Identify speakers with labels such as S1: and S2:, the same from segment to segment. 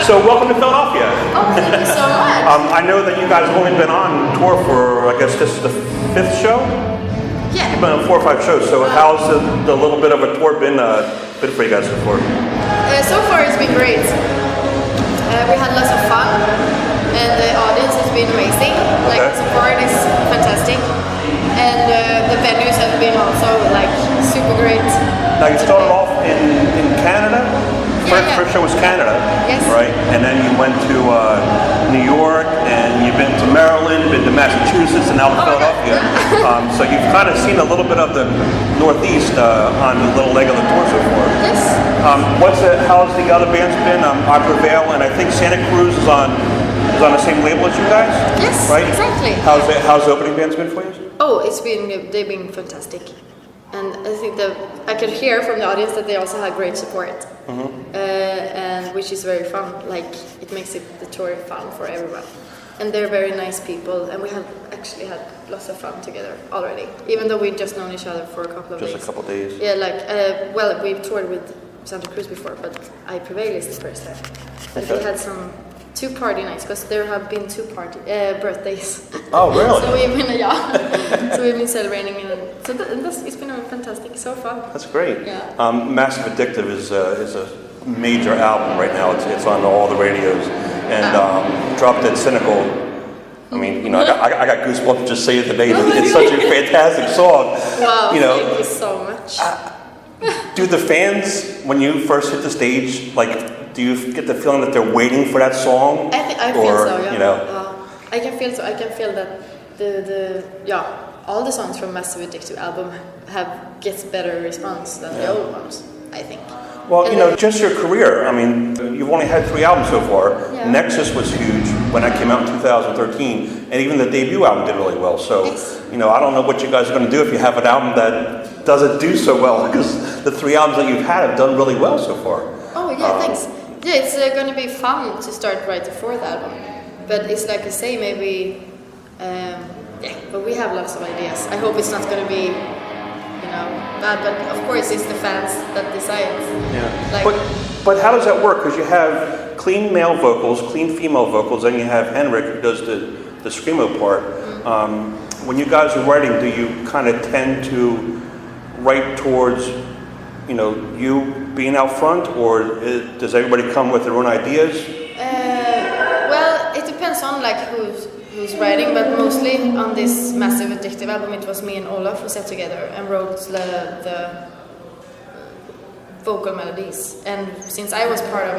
S1: So welcome to Philadelphia.
S2: Oh, thank you so much.
S1: I know that you guys have only been on tour for, I guess this is the 5th show?
S2: Yeah.
S1: You've been on 4 or 5 shows, so how's the little bit of a tour been for you guys so far?
S2: So far it's been great. We had lots of fun and the audience has been amazing. Like the support is fantastic. And the venues have been also like super great.
S1: Now you started off in Canada? First show was Canada,
S2: yes.
S1: Right? And then you went to New York, and you've been to Maryland, been to Massachusetts, and now to Philadelphia. So you've kind of seen a little bit of the Northeast on the little leg of the tour so far.
S2: Yes.
S1: How's the other bands been? I Prevail, and I think Santa Cruz is on the same label as you guys.
S2: Yes,
S1: right?
S2: Exactly.
S1: How's the opening bands been for you?
S2: Oh, they've been fantastic. And I think that I could hear from the audience that they also had great support, and which is very fun. Like it makes the tour fun for everyone, and they're very nice people. And we have actually had lots of fun together already, even though we've just known each other for a couple of days.
S1: Just a couple of days.
S2: Yeah, well, we've toured with Santa Cruz before, but I Prevail is the first time. And we had two party nights because there have been 2 birthdays.
S1: Oh, really?
S2: So we've been celebrating, and it's been fantastic. So fun.
S1: That's great.
S2: Yeah.
S1: Massive Addictive is a major album right now. It's on all the radios, and Drop Dead Cynical. I mean, I got goosebumps just saying the name. It's such a fantastic song.
S2: Wow! Thank you so much.
S1: Do the fans, when you first hit the stage, do you get the feeling that they're waiting for that song?
S2: I feel so. Yeah. I can feel that all the songs from Massive Addictive album gets better response than the old ones, I think.
S1: Well, just your career. I mean, you've only had 3 albums so far.
S2: Yeah.
S1: Nexus was huge when that came out in 2013, and even the debut album did really well. So, I don't know what you guys are going to do if you have an album that doesn't do so well, because the 3 albums that you've had have done really well so far.
S2: Oh, yeah, thanks. Yeah, it's going to be fun to start write the 4th album. But it's like I say, maybe, but we have lots of ideas. I hope it's not going to be, bad, but of course it's the fans that decide.
S1: Yeah. But how does that work? Because you have clean male vocals, clean female vocals, and you have Henrik who does the screamo part. When you guys are writing, do you kind of tend to write towards, you being out front, or does everybody come with their own ideas?
S2: Well, it depends on who's writing, but mostly on this Massive Addictive album, it was me and Olaf who sat together and wrote the vocal melodies. And since I was part of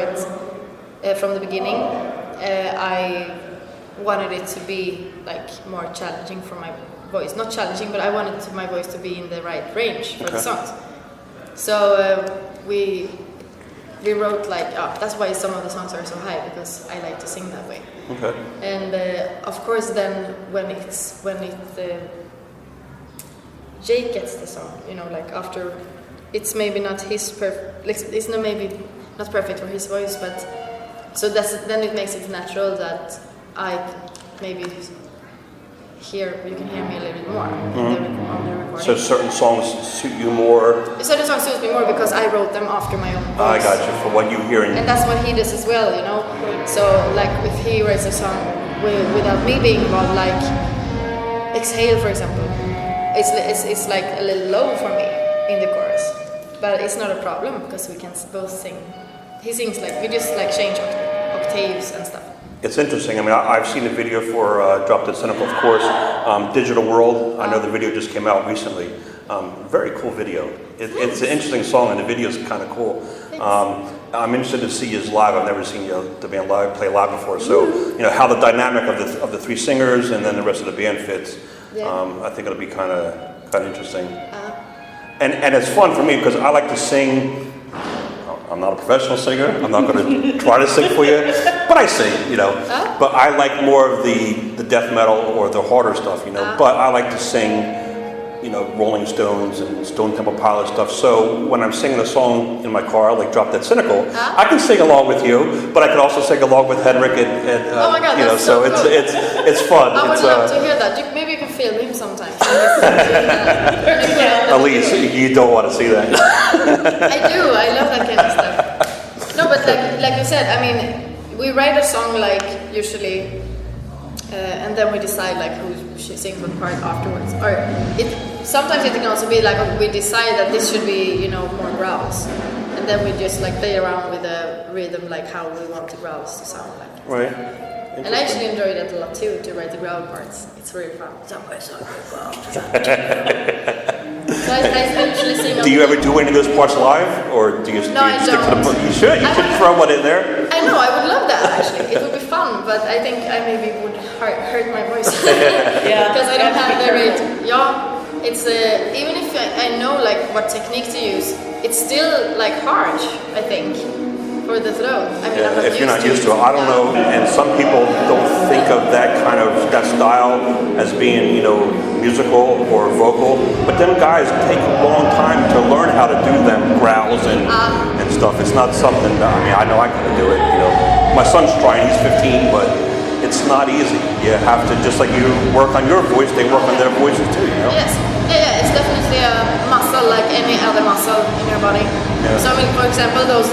S2: it from the beginning, I wanted it to be more challenging for my voice. Not challenging, but I wanted my voice to be in the right range for the songs. So we wrote that's why some of the songs are so high, because I like to sing that way.
S1: Okay. And
S2: of course, then when Jake gets the song, after, it's maybe not his it's maybe not perfect for his voice, but so then it makes it natural that I maybe you can hear me a little bit more on the recording.
S1: So certain songs suit you more?
S2: Certain songs suit me more because I wrote them after my own voice.
S1: I got you, for what you hear.
S2: And that's what he does as well, So if he writes a song without me being involved, Exhale, for example, it's a little low for me in the chorus. But it's not a problem because we can both sing. He sings we just change octaves and stuff.
S1: It's interesting. I mean, I've seen the video for Drop Dead Cynical, of course. Digital World, I know the video just came out recently. Very cool video. It's an interesting song, and the video is kind of cool. I'm interested to see you live. I've never seen the band play live before. So, how the dynamic of the 3 singers and then the rest of the band fits. I think it'll be kind of interesting. And it's fun for me because I like to sing. I'm not a professional singer. I'm not going to try to sing for you, but I sing, But I like more of the death metal or the harder stuff, But I like to sing, Rolling Stones and Stone Temple Pilots stuff. So when I'm singing a song in my car, Drop Dead Cynical, I can sing along with you, but I can also sing along with Henrik and
S2: oh my God, that's
S1: so
S2: cool.
S1: it's fun.
S2: I would love to hear that. Maybe you can film him sometime.
S1: Elize, you don't want to see that.
S2: I do. I love that kind of stuff. No, but like you said, I mean, we write a song like usually, and then we decide like who should sing what part afterwards. Or sometimes it can also be like we decide that this should be more growls, and then we just like play around with the rhythm, like how we want the growls to sound like.
S1: Right.
S2: And I actually enjoy that a lot too, to write the growl parts. It's really fun. So I usually sing.
S1: Do you ever do any of those parts live, or do you,
S2: No, I
S1: stick to the
S2: don't.
S1: You should. You should throw one in there.
S2: I know, I would love that actually. It would be fun, but I think I maybe would hurt my voice.
S3: Yeah,
S2: Because I don't have the rate. Yeah, it's even if I know like what technique to use, it's still like harsh, I think, for the throat. I mean, I'm not
S1: If you're not used to it,
S2: it.
S1: I don't know. And some people don't think of that style as being, musical or vocal. But them guys take a long time to learn how to do them growls and stuff. It's not something that, I know I can do it. My son's trying. He's 15, but it's not easy. You have to, just like you work on your voice, they work on their voices too.
S2: Yes. Yeah, it's definitely a muscle like any other muscle in your body.
S1: Yeah.
S2: So I mean, for example, those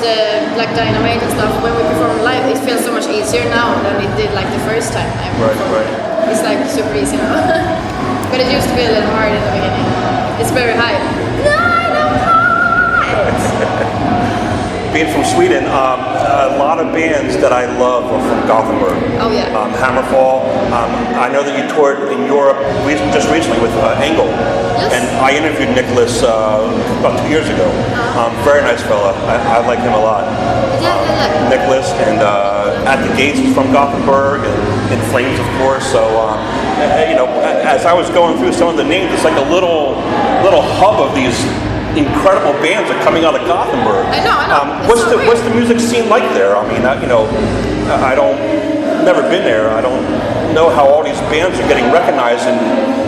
S2: like Dynamite and stuff, when we perform live, it feels so much easier now than it did like the first time I performed.
S1: Right.
S2: It's like super easy now. But it used to be a little hard in the beginning. It's very high.
S1: Being from Sweden, a lot of bands that I love are from Gothenburg.
S2: Oh yeah.
S1: Hammerfall. I know that you toured in Europe just recently with Engel.
S2: Yes.
S1: And I interviewed Nicholas about 2 years ago. Very nice fella. I like him a lot.
S2: Yeah.
S1: Nicholas and At the Gates is from Gothenburg, and In Flames, of course. So, as I was going through some of the names, it's like a little hub of these incredible bands are coming out of Gothenburg.
S2: I know.
S1: What's the music scene like there? I mean, I don't, never been there. I don't know how all these bands are getting recognized and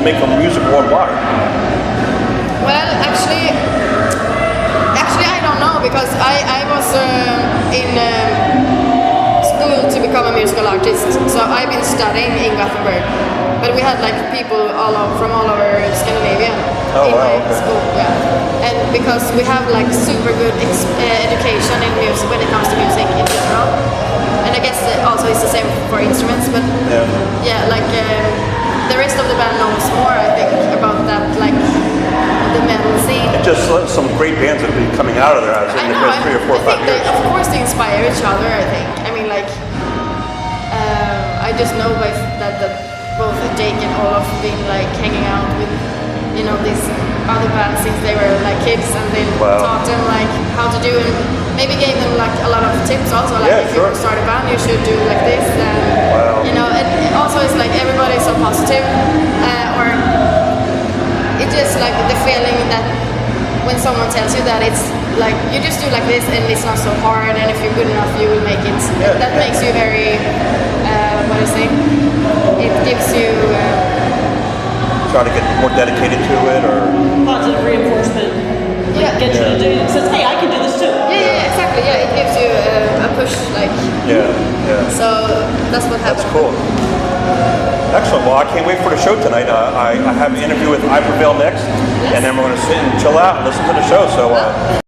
S1: making music worldwide.
S2: Well, actually, I don't know, because I was in school to become a musical artist, so I've been studying in Gothenburg. But we had like people from all over Scandinavia in my school, yeah. And because we have like super good education in music when it comes to music in general, and I guess also it's the same for instruments. But the rest of the band knows more, I think, about that, like the metal scene.
S1: And just some great bands have been coming out of there. I was in the past 3 or 4 or 5 years.
S2: Of course, they inspire each other. I think. I mean, like I just know that both Jake and Olaf been like hanging out with these other bands since they were like kids, and then taught them like how to do, and maybe gave them like a lot of tips also, like if you start a band you should do like this, and and also it's like everybody is so positive, or it's just like the feeling that when someone tells you that it's like you just do like this and it's not so hard, and if you're good enough you will make it. That makes you very what do you say? It gives you
S1: try to get more dedicated to it, or
S3: positive reinforcement.
S2: Yeah.
S3: Get you to do it. Says, hey, I can do this too.
S2: Yeah, exactly. Yeah, it gives you a push, like.
S1: Yeah.
S2: So that's what happens.
S1: That's cool. Excellent. Well, I can't wait for the show tonight. I have an interview with I Prevail next, and then we're going to sit and chill out and listen to the show. So.